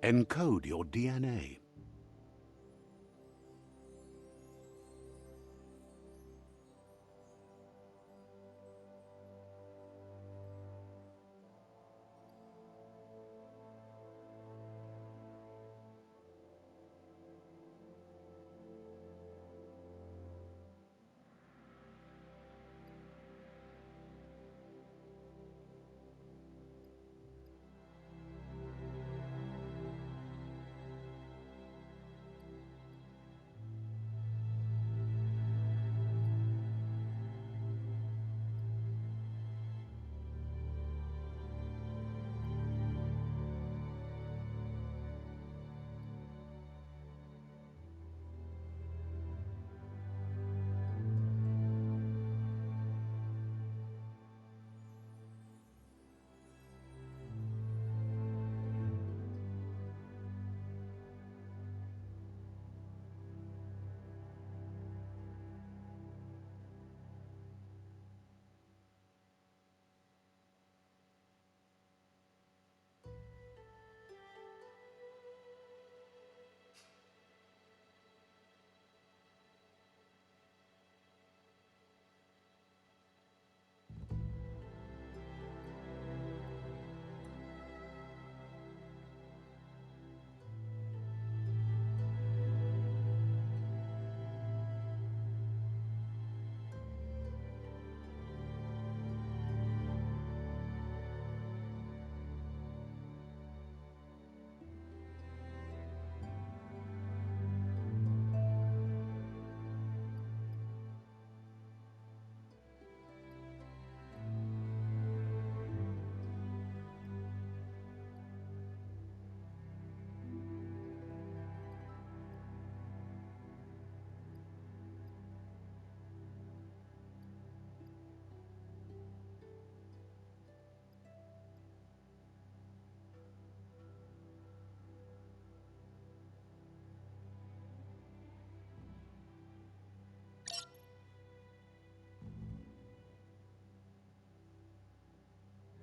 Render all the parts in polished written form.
Encode your DNA.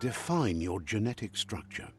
Define your genetic structure.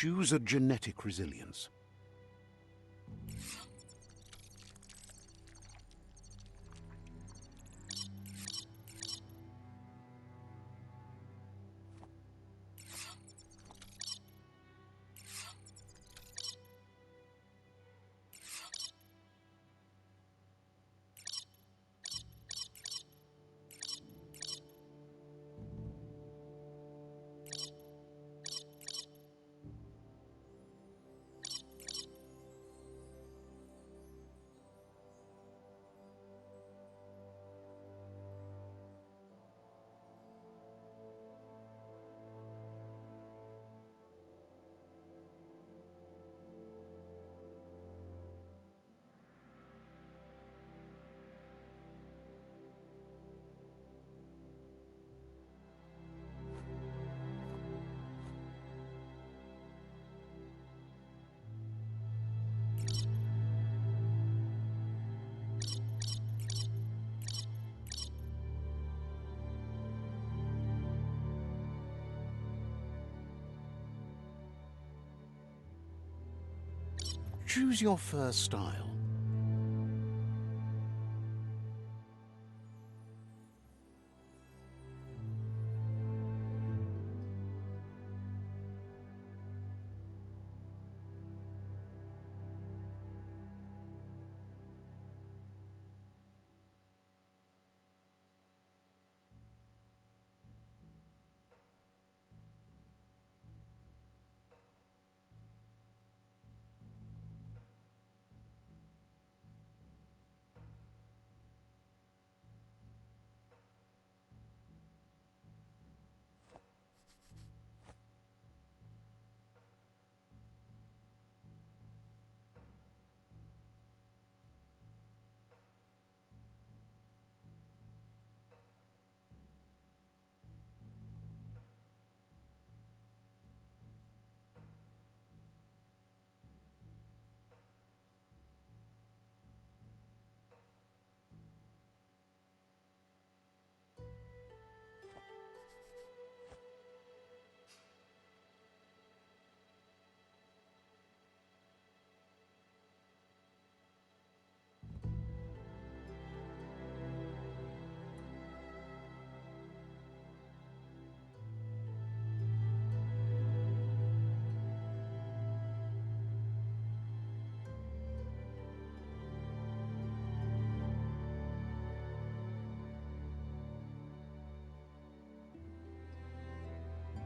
Choose a genetic resilience. Choose your fur style.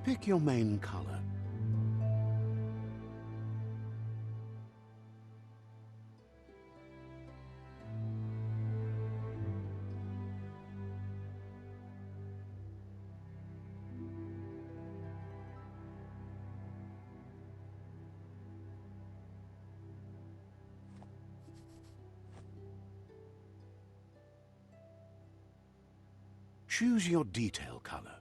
Pick your main color. Choose your detail color.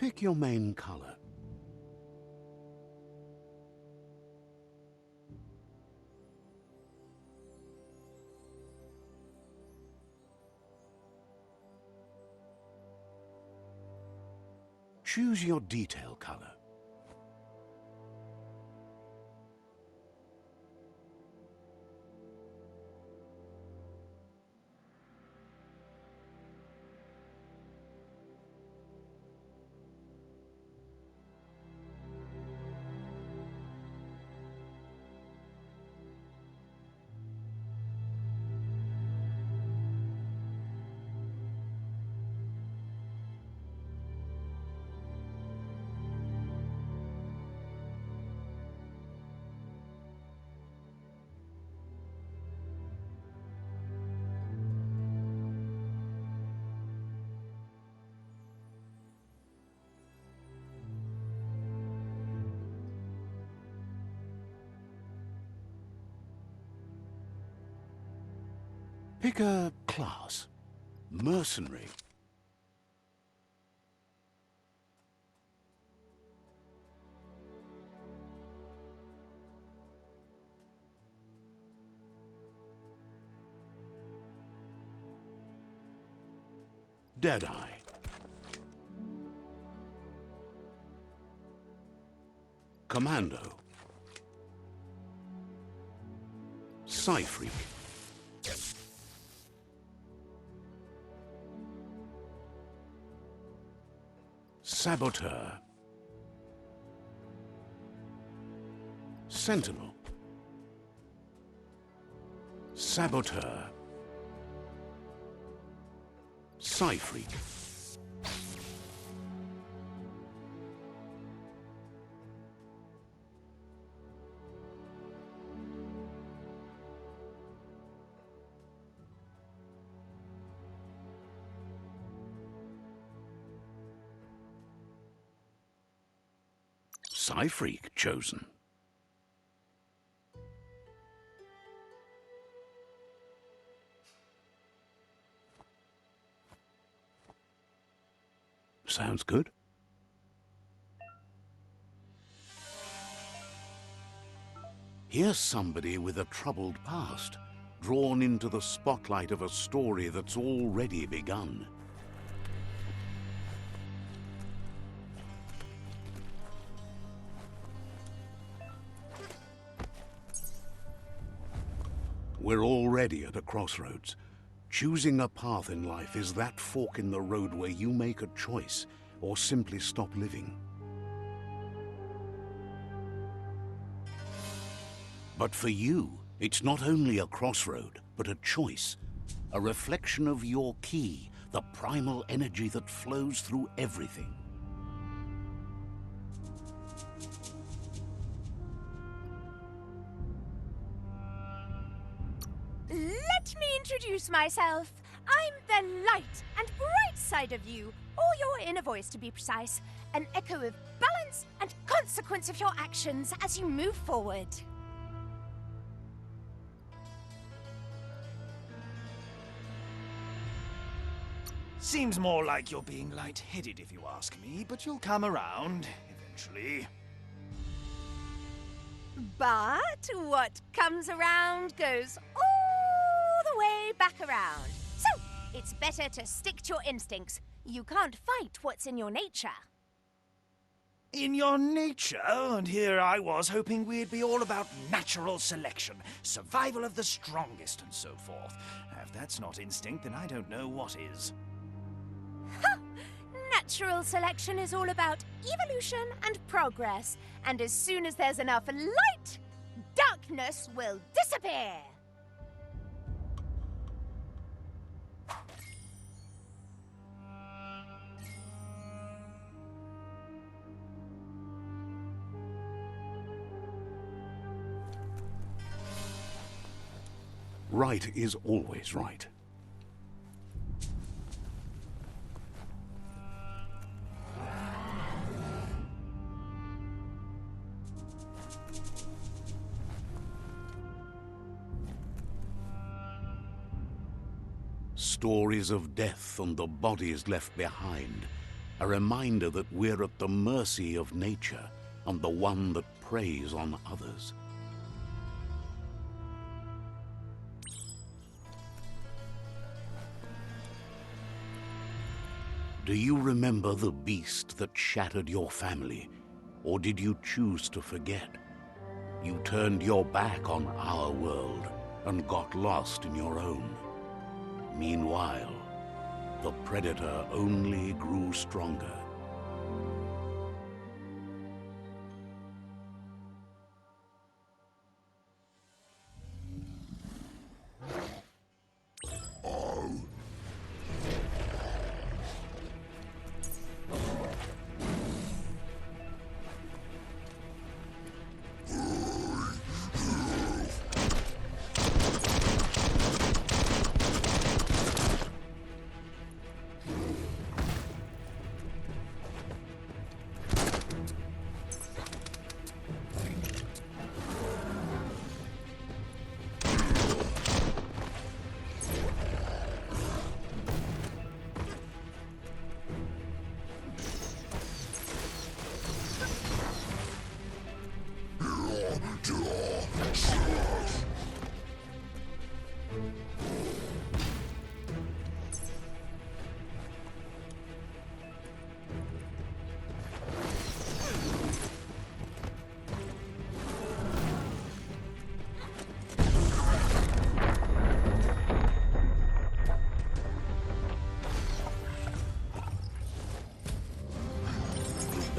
Pick your main color. Choose your detail color. Pick a class. Mercenary. Deadeye. Commando. Psy-Freak. Saboteur. Sentinel. Saboteur. Psy-Freak. Psy-Freak chosen. Sounds good. Here's somebody with a troubled past, drawn into the spotlight of a story that's already begun. We're already at a crossroads. Choosing a path in life is that fork in the road where you make a choice or simply stop living. But for you, it's not only a crossroad, but a choice. A reflection of your key, the primal energy that flows through everything. Let me introduce myself. I'm the light and bright side of you, or your inner voice to be precise. An echo of balance and consequence of your actions as you move forward. Seems more like you're being light-headed if you ask me, but you'll come around eventually. But what comes around goes all the way back around. So, it's better to stick to your instincts. You can't fight what's in your nature. In your nature, and here I was hoping we'd be all about natural selection, survival of the strongest, and so forth. If that's not instinct, then I don't know what is. Natural selection is all about evolution and progress, and as soon as there's enough light, darkness will disappear. Right is always right. Stories of death and the bodies left behind, a reminder that we're at the mercy of nature and the one that preys on others. Do you remember the beast that shattered your family, or did you choose to forget? You turned your back on our world and got lost in your own. Meanwhile, the predator only grew stronger.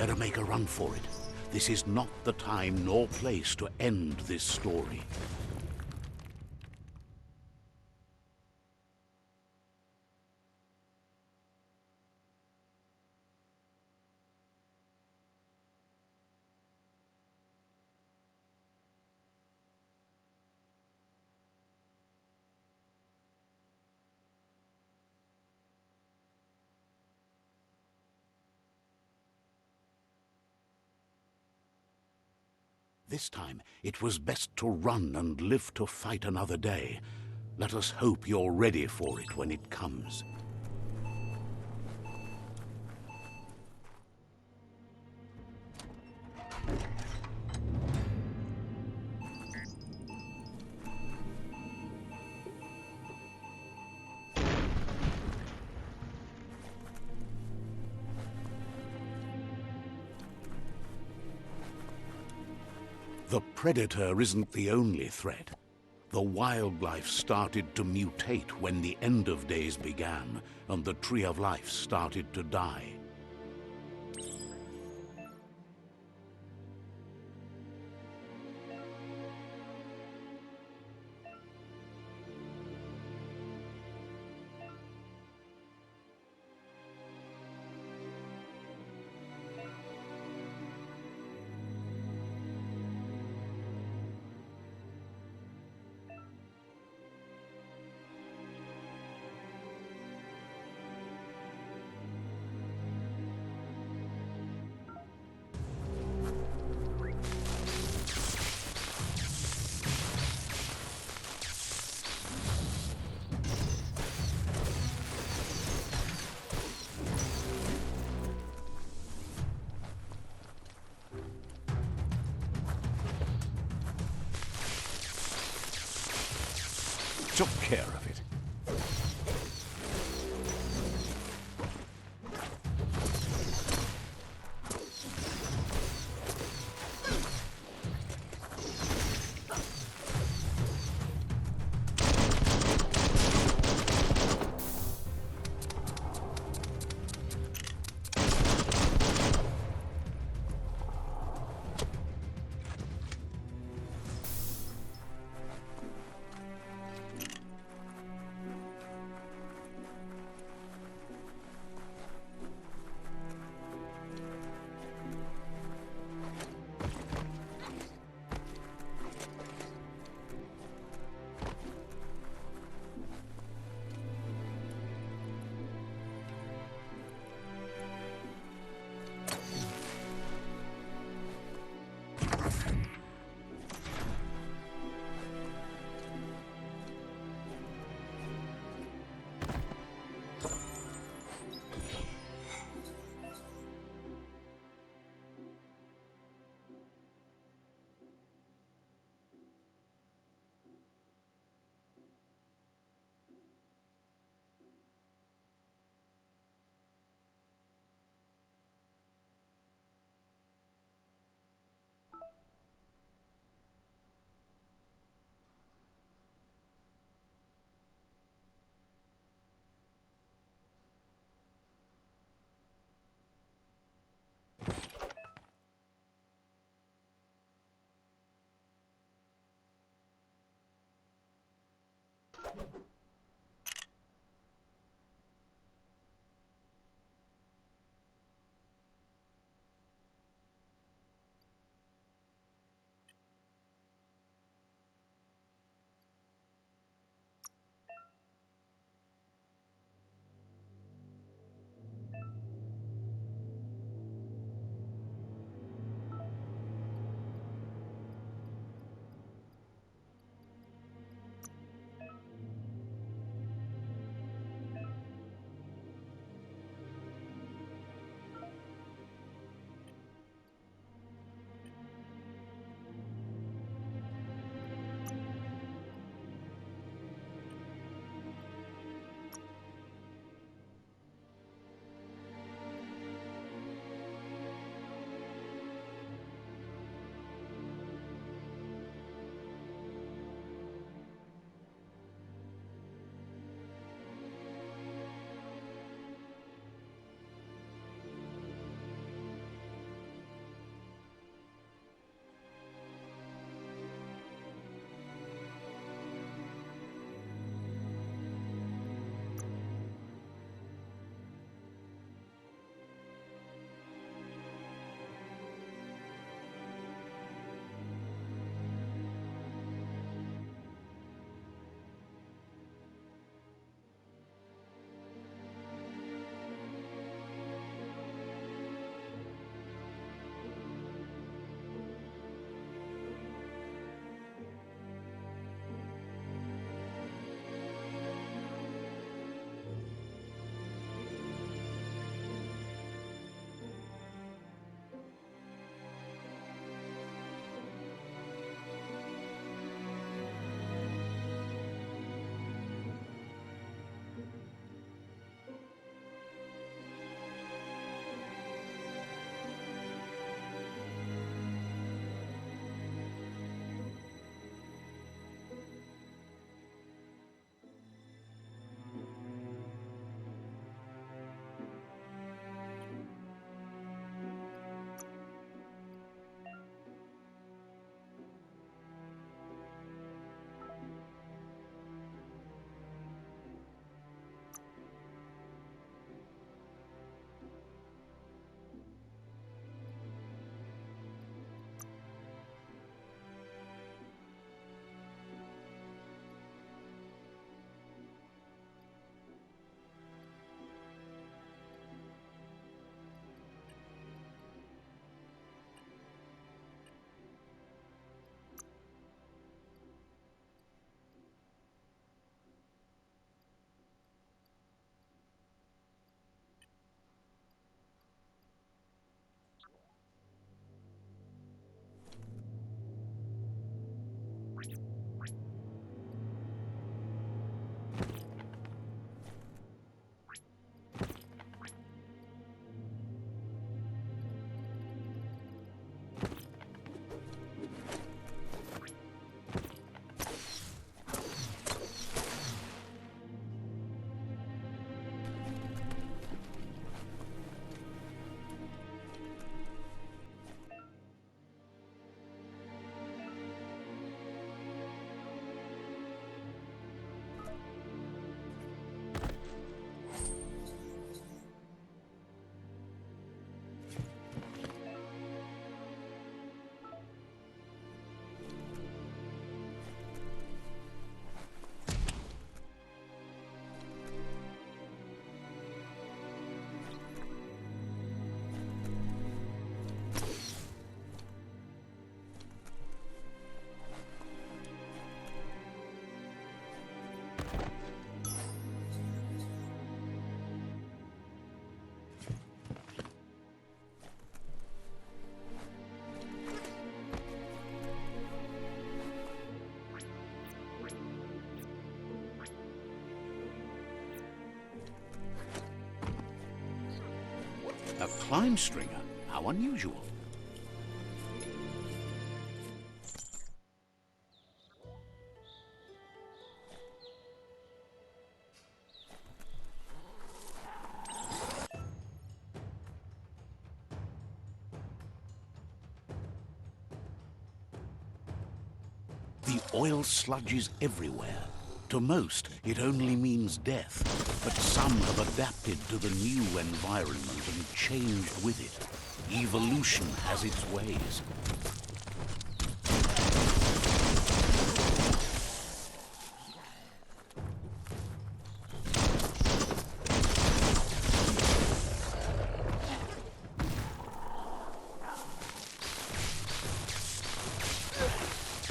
better make a run for it. This is not the time nor place to end this story. This time, it was best to run and live to fight another day. Let us hope you're ready for it when it comes. The predator isn't the only threat. The wildlife started to mutate when the end of days began, and the tree of life started to die. Took care of it. A climb stringer? How unusual. The oil sludges everywhere. To most, it only means death, but some have adapted to the new environment and changed with it. Evolution has its ways.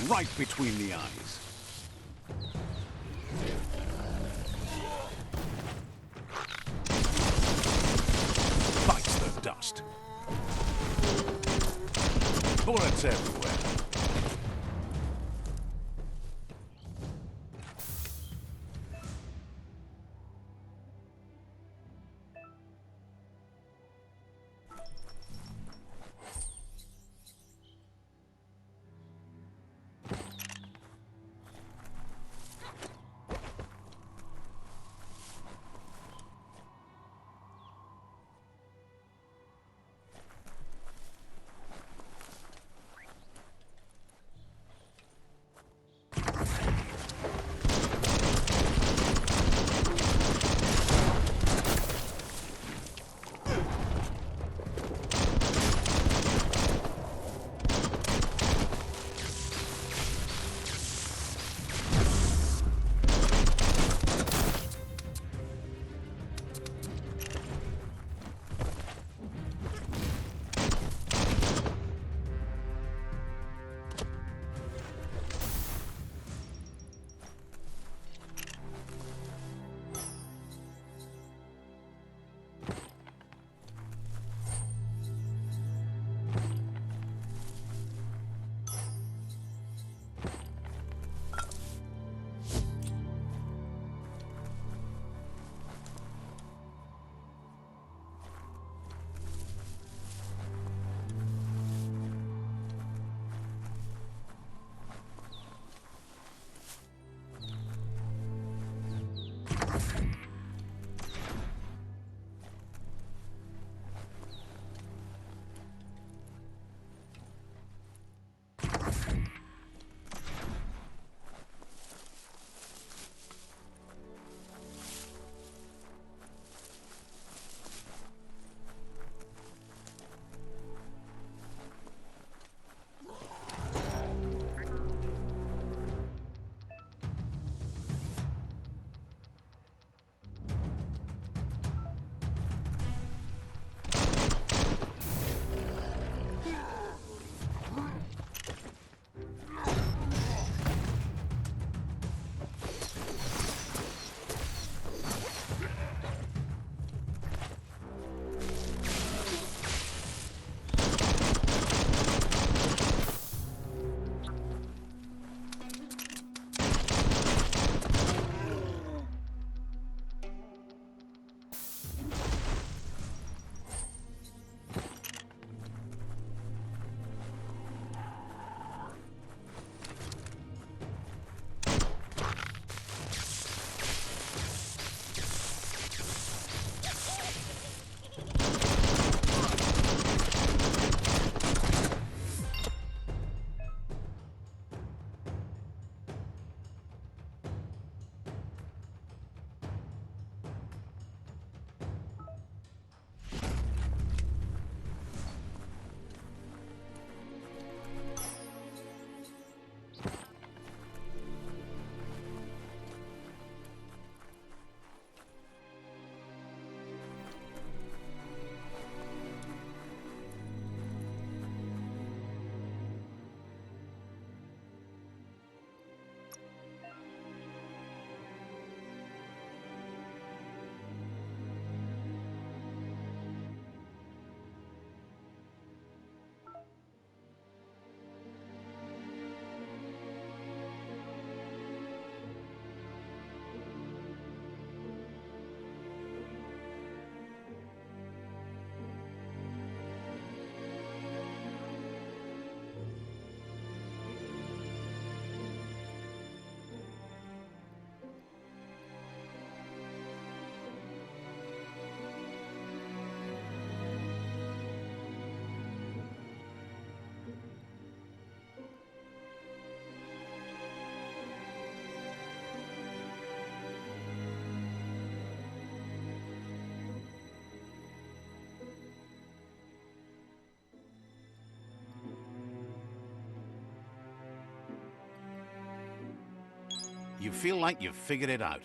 Right between the eyes. Bites the dust. Bullets everywhere. you feel like you've figured it out.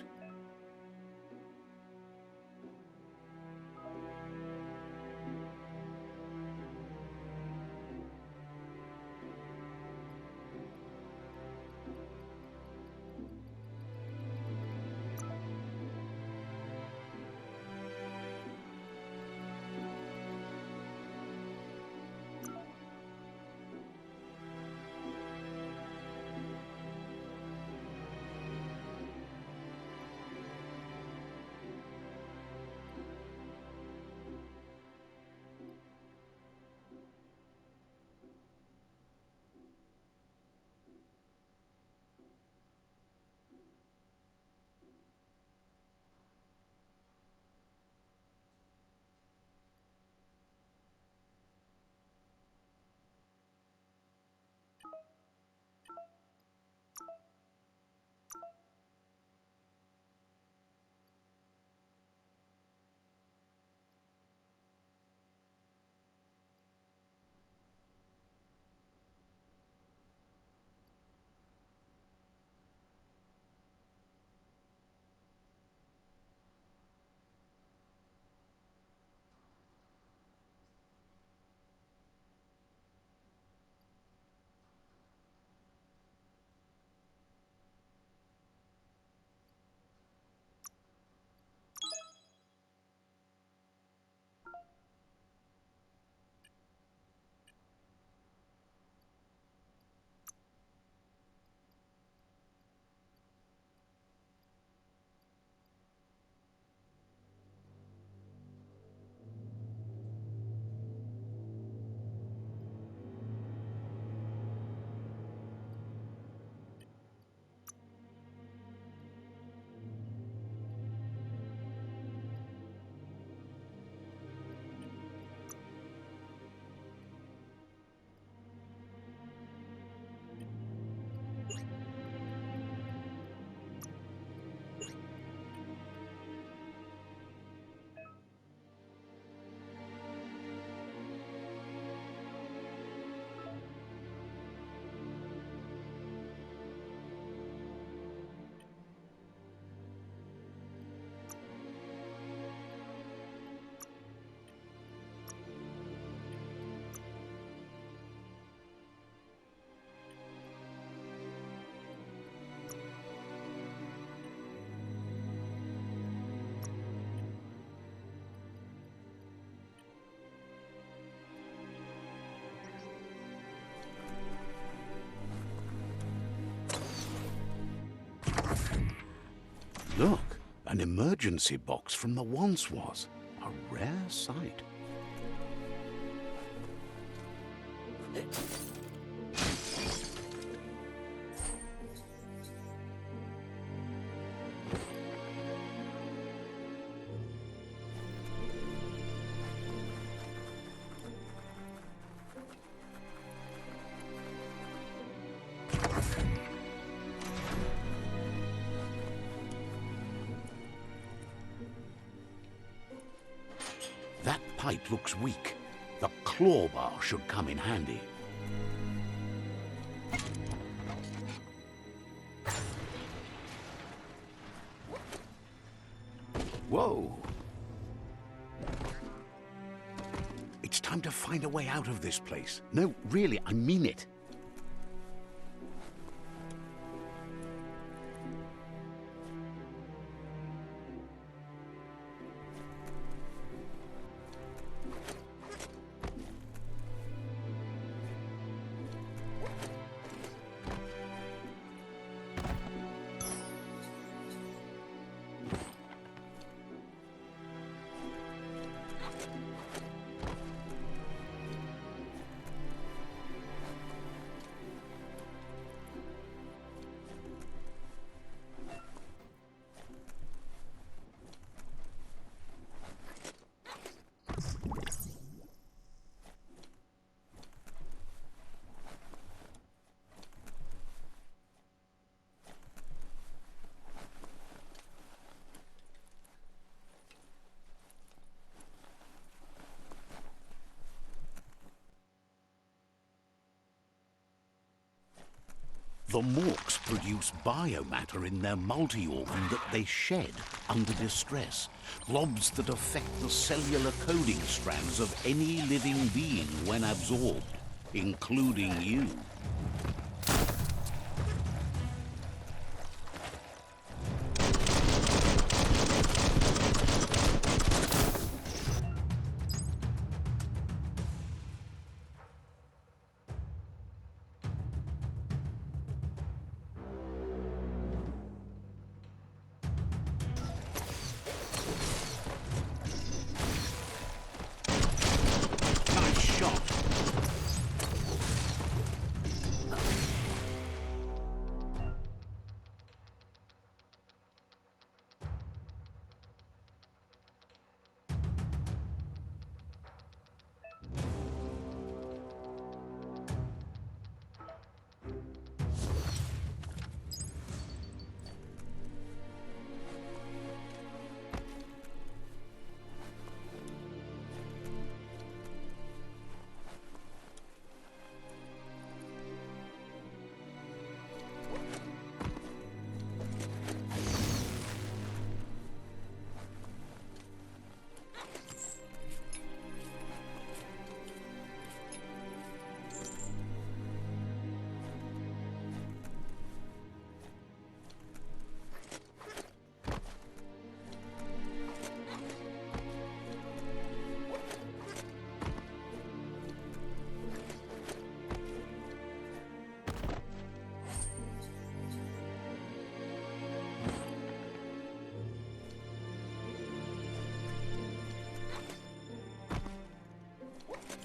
Look, an emergency box from the once was. A rare sight. That pipe looks weak. The claw bar should come in handy. Whoa! It's time to find a way out of this place. No, really, I mean it. biomatter in their multi-organ that they shed under distress. Blobs that affect the cellular coding strands of any living being when absorbed, including you. Nice shot.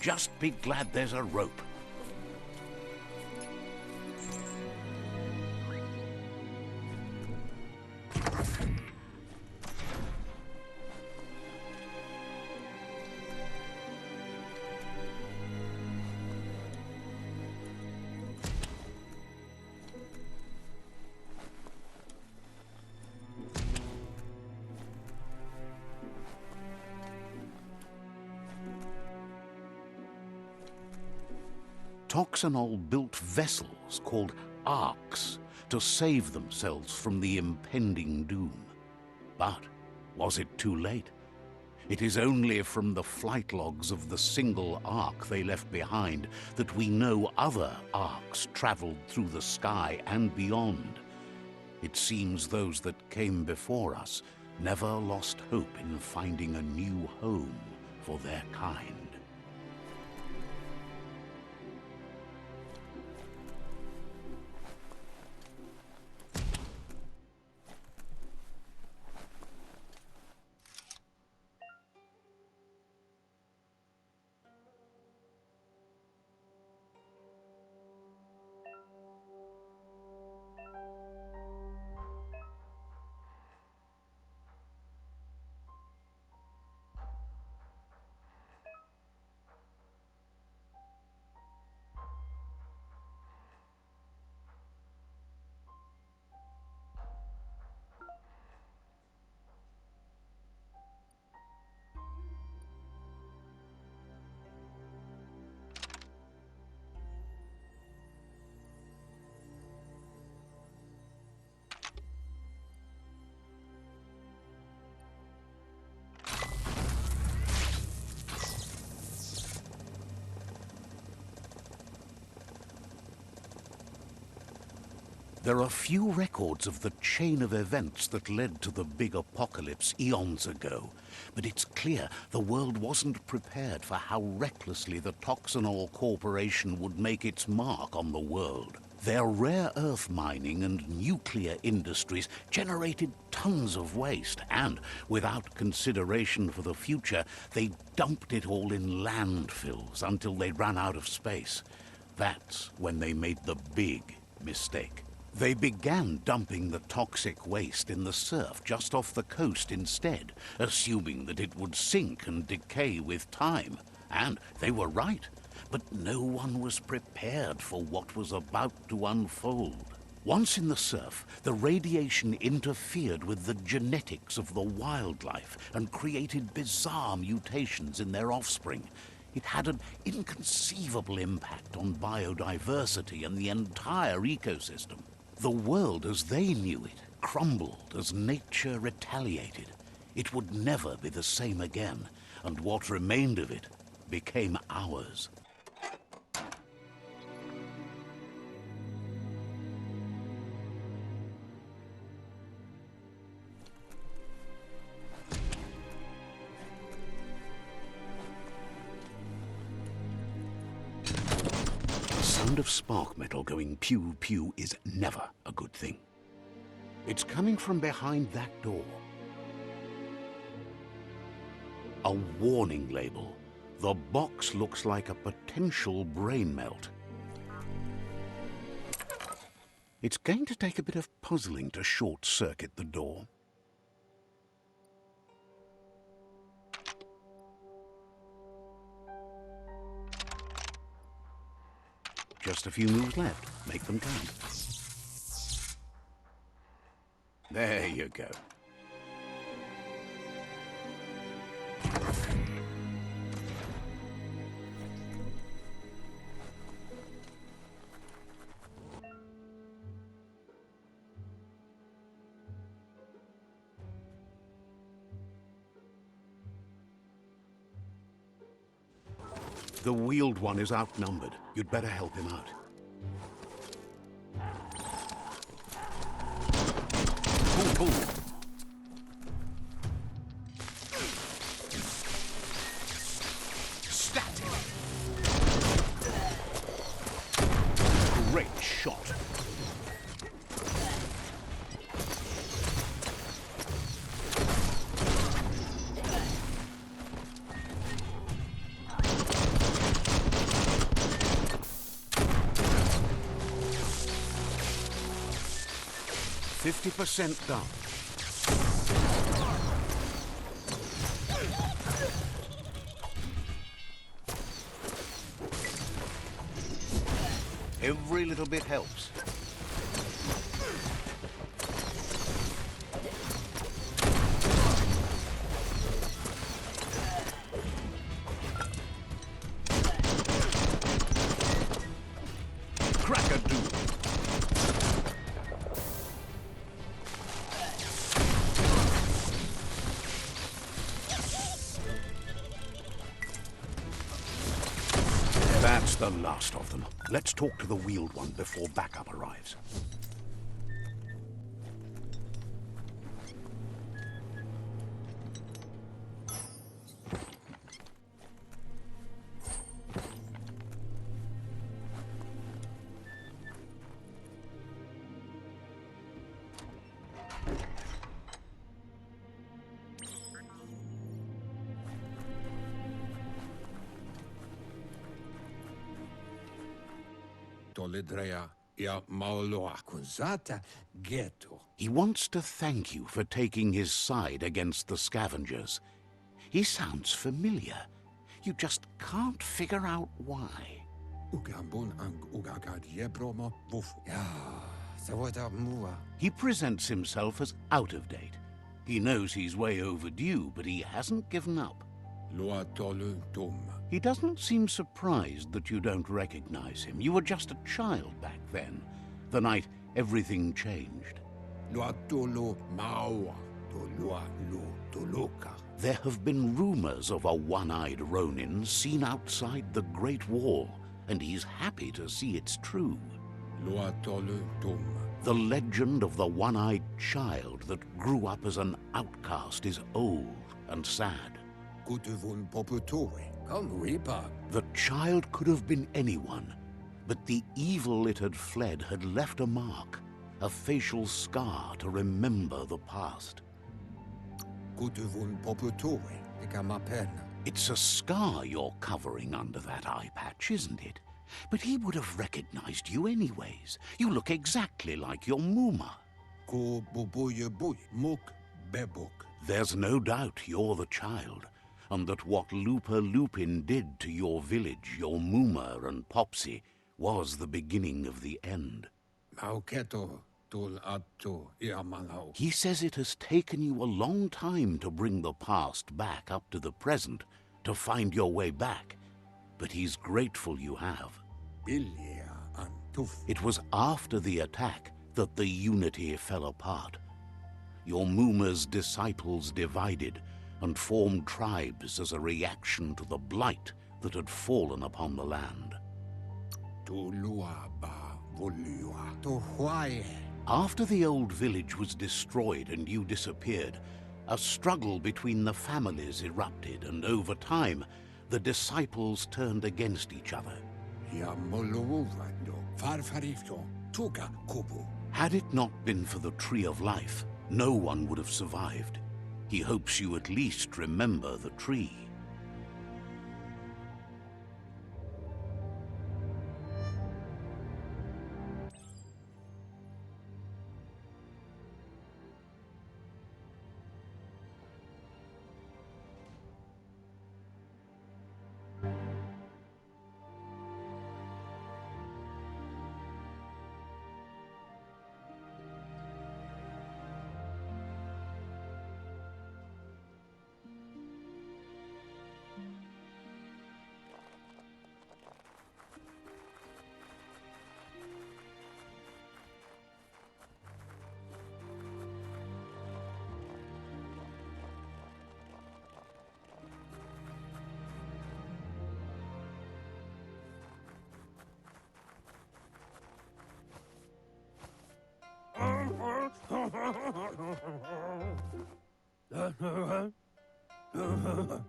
Just be glad there's a rope. Toxanol built vessels called arks to save themselves from the impending doom. But was it too late? It is only from the flight logs of the single ark they left behind that we know other arks traveled through the sky and beyond. It seems those that came before us never lost hope in finding a new home for their kind. There are few records of the chain of events that led to the big apocalypse eons ago, but it's clear the world wasn't prepared for how recklessly the Toxanol Corporation would make its mark on the world. Their rare earth mining and nuclear industries generated tons of waste, and without consideration for the future, they dumped it all in landfills until they ran out of space. That's when they made the big mistake. They began dumping the toxic waste in the surf just off the coast instead, assuming that it would sink and decay with time. And they were right, but no one was prepared for what was about to unfold. Once in the surf, the radiation interfered with the genetics of the wildlife and created bizarre mutations in their offspring. It had an inconceivable impact on biodiversity and the entire ecosystem. The world as they knew it crumbled as nature retaliated. It would never be the same again, and what remained of it became ours. The sound of spark metal going pew-pew is never a good thing. It's coming from behind that door. A warning label. The box looks like a potential brain melt. It's going to take a bit of puzzling to short-circuit the door. Just a few moves left. Make them count. There you go. The wheeled one is outnumbered. You'd better help him out. Pull, pull. Static. Great shot. %50 done. Every little bit helps. Crack-a-doodle. That's the last of them. Let's talk to the wheeled one before backup arrives. He wants to thank you for taking his side against the scavengers. He sounds familiar. You just can't figure out why. He presents himself as out of date. He knows he's way overdue, but he hasn't given up. He doesn't seem surprised that you don't recognize him. You were just a child back then, the night everything changed. There have been rumors of a one-eyed Ronin seen outside the Great Wall, and he's happy to see it's true. The legend of the one-eyed child that grew up as an outcast is old and sad. The child could have been anyone, but the evil it had fled had left a mark, a facial scar to remember the past. It's a scar you're covering under that eye patch, isn't it? But he would have recognized you anyways. You look exactly like your Muma. There's no doubt you're the child, and that what Lupa Lupin did to your village, your Muma and Popsy, was the beginning of the end. He says it has taken you a long time to bring the past back up to the present, to find your way back, but he's grateful you have. It was after the attack that the unity fell apart. Your Muma's disciples divided and formed tribes as a reaction to the blight that had fallen upon the land. After the old village was destroyed and you disappeared, a struggle between the families erupted, and over time, the disciples turned against each other. Had it not been for the Tree of Life, no one would have survived. He hopes you at least remember the tree.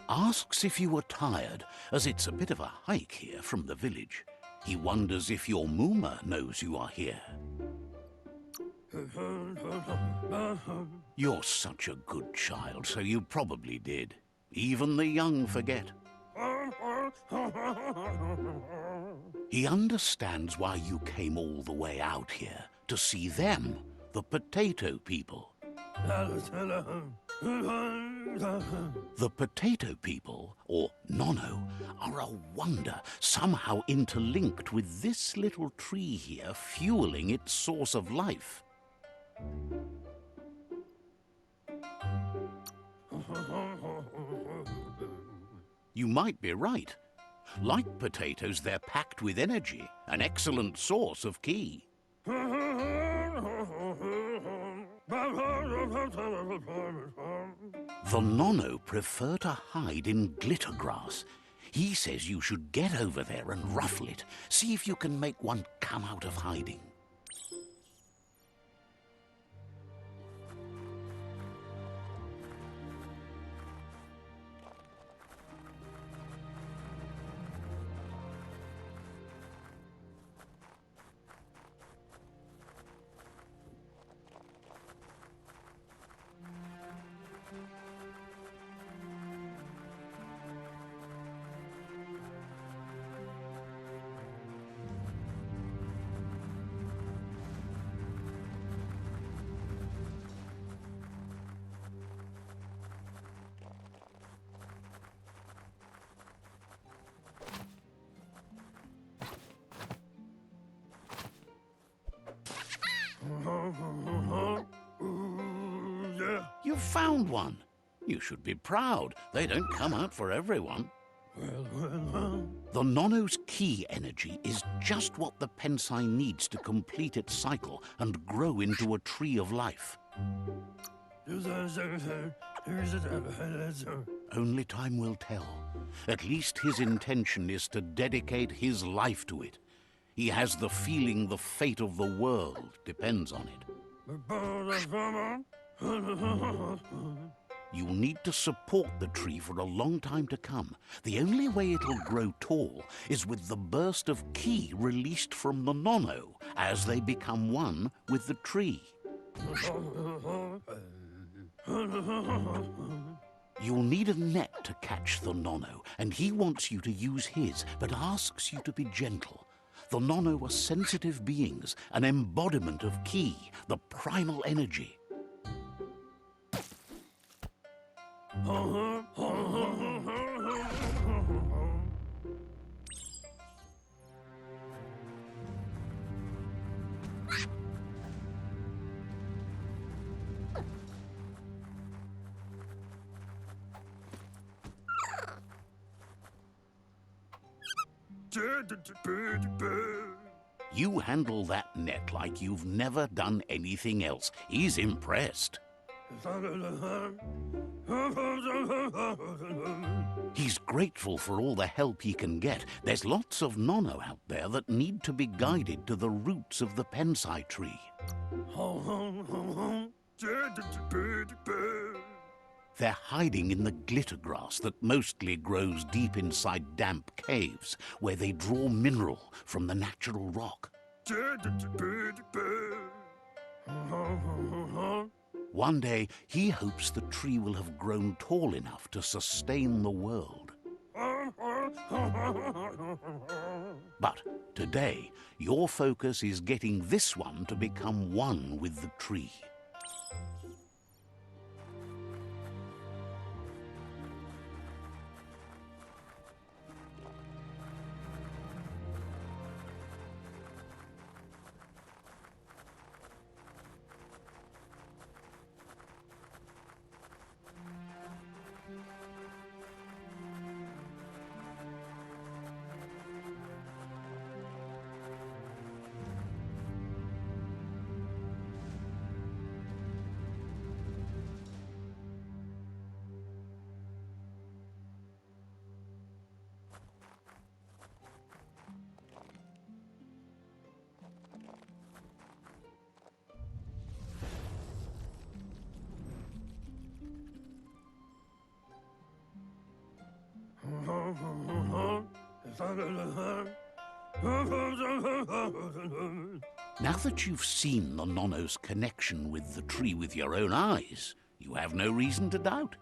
Asks if you were tired, as it's a bit of a hike here from the village. He wonders if your Muma knows you are here. You're such a good child, so you probably did. Even the young forget. He understands why you came all the way out here, to see them, the potato people. The potato people, or Nono, are a wonder, somehow interlinked with this little tree here, fueling its source of life. You might be right. Like potatoes, they're packed with energy, an excellent source of ki. The Nono prefer to hide in glitter grass. He says you should get over there and ruffle it. See if you can make one come out of hiding. You found one. You should be proud. They don't come out for everyone. The Nono's ki energy is just what the Pensai needs to complete its cycle and grow into a tree of life. Only time will tell. At least his intention is to dedicate his life to it. He has the feeling the fate of the world depends on it. You'll need to support the tree for a long time to come. The only way it'll grow tall is with the burst of ki released from the Nono as they become one with the tree. You'll need a net to catch the Nono, and he wants you to use his, but asks you to be gentle. The Nono are sensitive beings, an embodiment of ki, the primal energy. You handle that net like you've never done anything else. He's impressed. He's grateful for all the help he can get. There's lots of Nono out there that need to be guided to the roots of the Pensai tree. They're hiding in the glitter grass that mostly grows deep inside damp caves, where they draw mineral from the natural rock. One day, he hopes the tree will have grown tall enough to sustain the world. But today, your focus is getting this one to become one with the tree. Now that you've seen the Nono's connection with the tree with your own eyes, you have no reason to doubt.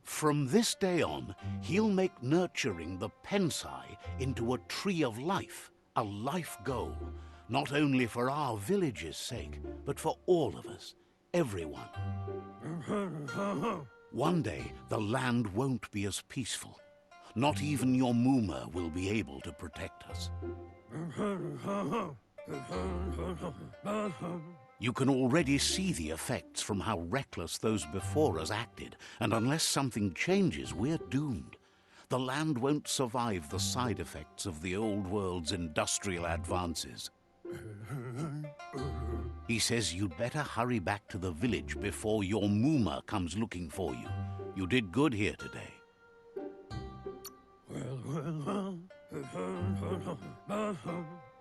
From this day on, he'll make nurturing the Pensai into a tree of life, a life goal, not only for our village's sake, but for all of us, everyone. One day, the land won't be as peaceful. Not even your Muma will be able to protect us. You can already see the effects from how reckless those before us acted, and unless something changes, we're doomed. The land won't survive the side effects of the old world's industrial advances. He says you'd better hurry back to the village before your Muma comes looking for you. You did good here today.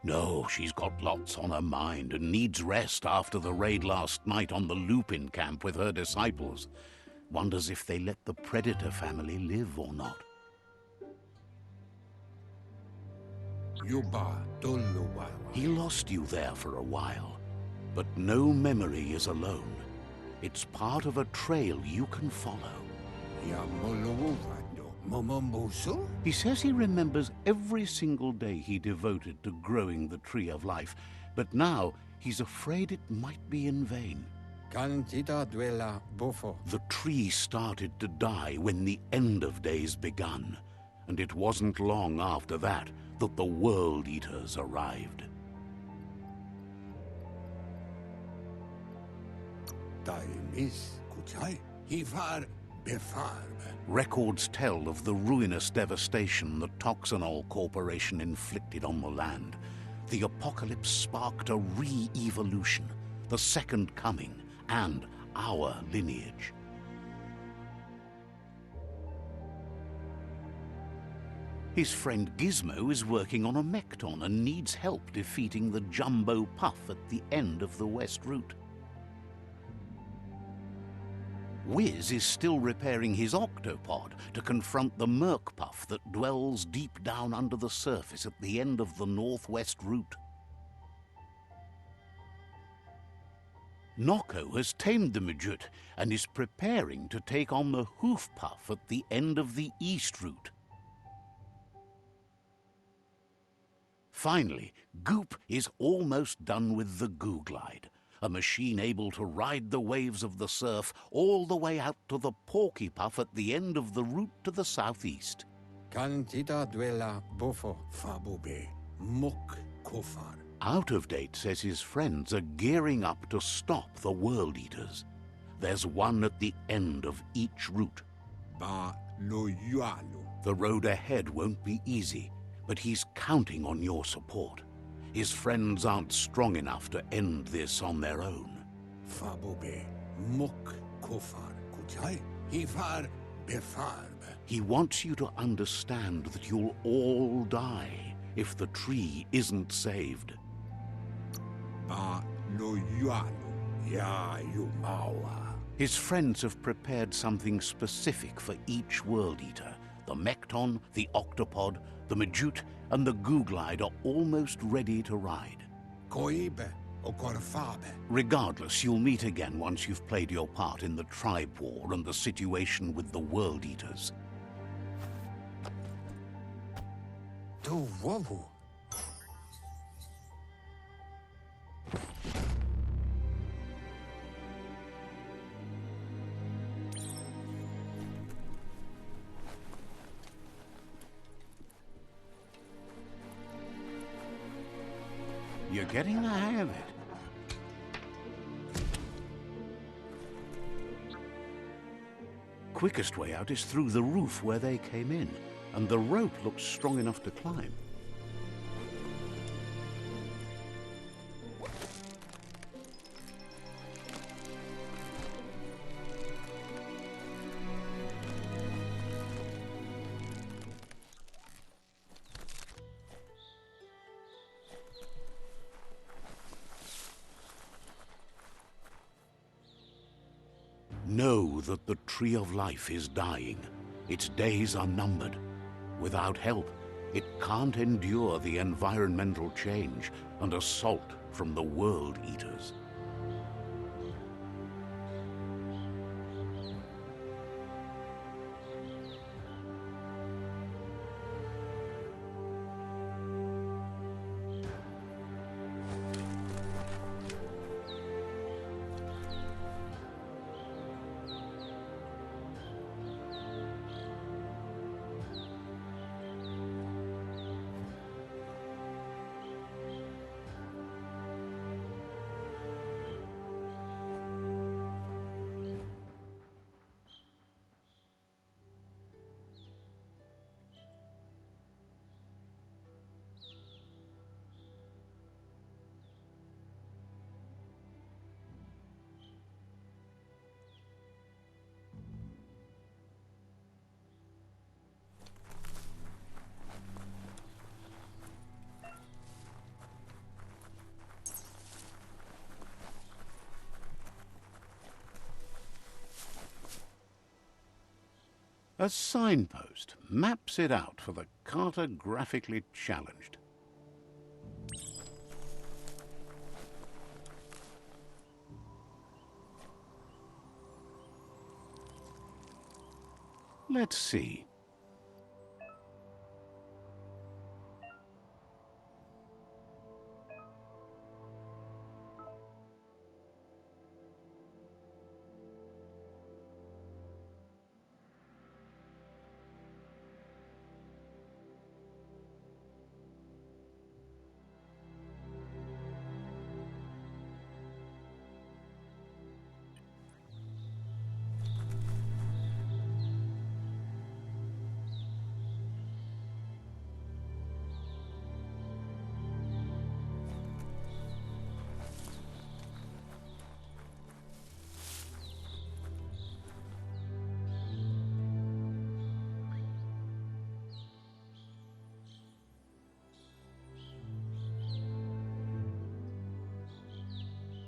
No, she's got lots on her mind and needs rest after the raid last night on the Lupin camp with her disciples. Wonders if they let the Predator family live or not. He lost you there for a while, but no memory is alone. It's part of a trail you can follow. He says he remembers every single day he devoted to growing the Tree of Life, but now he's afraid it might be in vain. The tree started to die when the end of days begun, and it wasn't long after that that the World Eaters arrived. Records tell of the ruinous devastation the Toxanol Corporation inflicted on the land. The apocalypse sparked a re-evolution, the Second Coming, and our lineage. His friend Gizmo is working on a Mekton and needs help defeating the Jumbo Puff at the end of the West Route. Wiz is still repairing his octopod to confront the Merc Puff that dwells deep down under the surface at the end of the Northwest Route. Noko has tamed the Midget and is preparing to take on the Hoof Puff at the end of the East Route. Finally, Goop is almost done with the Googlide, a machine able to ride the waves of the surf all the way out to the Porky Puff at the end of the route to the southeast. Out of Date says his friends are gearing up to stop the World Eaters. There's one at the end of each route. The road ahead won't be easy, but he's counting on your support. His friends aren't strong enough to end this on their own. Fabobe, muk kofar kuchai, hifar befarbe. He wants you to understand that you'll all die if the tree isn't saved. Ba no yuanu, ya yumawa. His friends have prepared something specific for each World Eater. The Mekton, the Octopod, the Majute, and the Googlide are almost ready to ride. Koibe, okorfabe. Regardless, you'll meet again once you've played your part in the tribe war and the situation with the World Eaters. To wovu. You're getting the hang of it. Quickest way out is through the roof where they came in, and the rope looks strong enough to climb. Know that the Tree of Life is dying. Its days are numbered. Without help, it can't endure the environmental change and assault from the World Eaters. A signpost maps it out for the cartographically challenged. Let's see.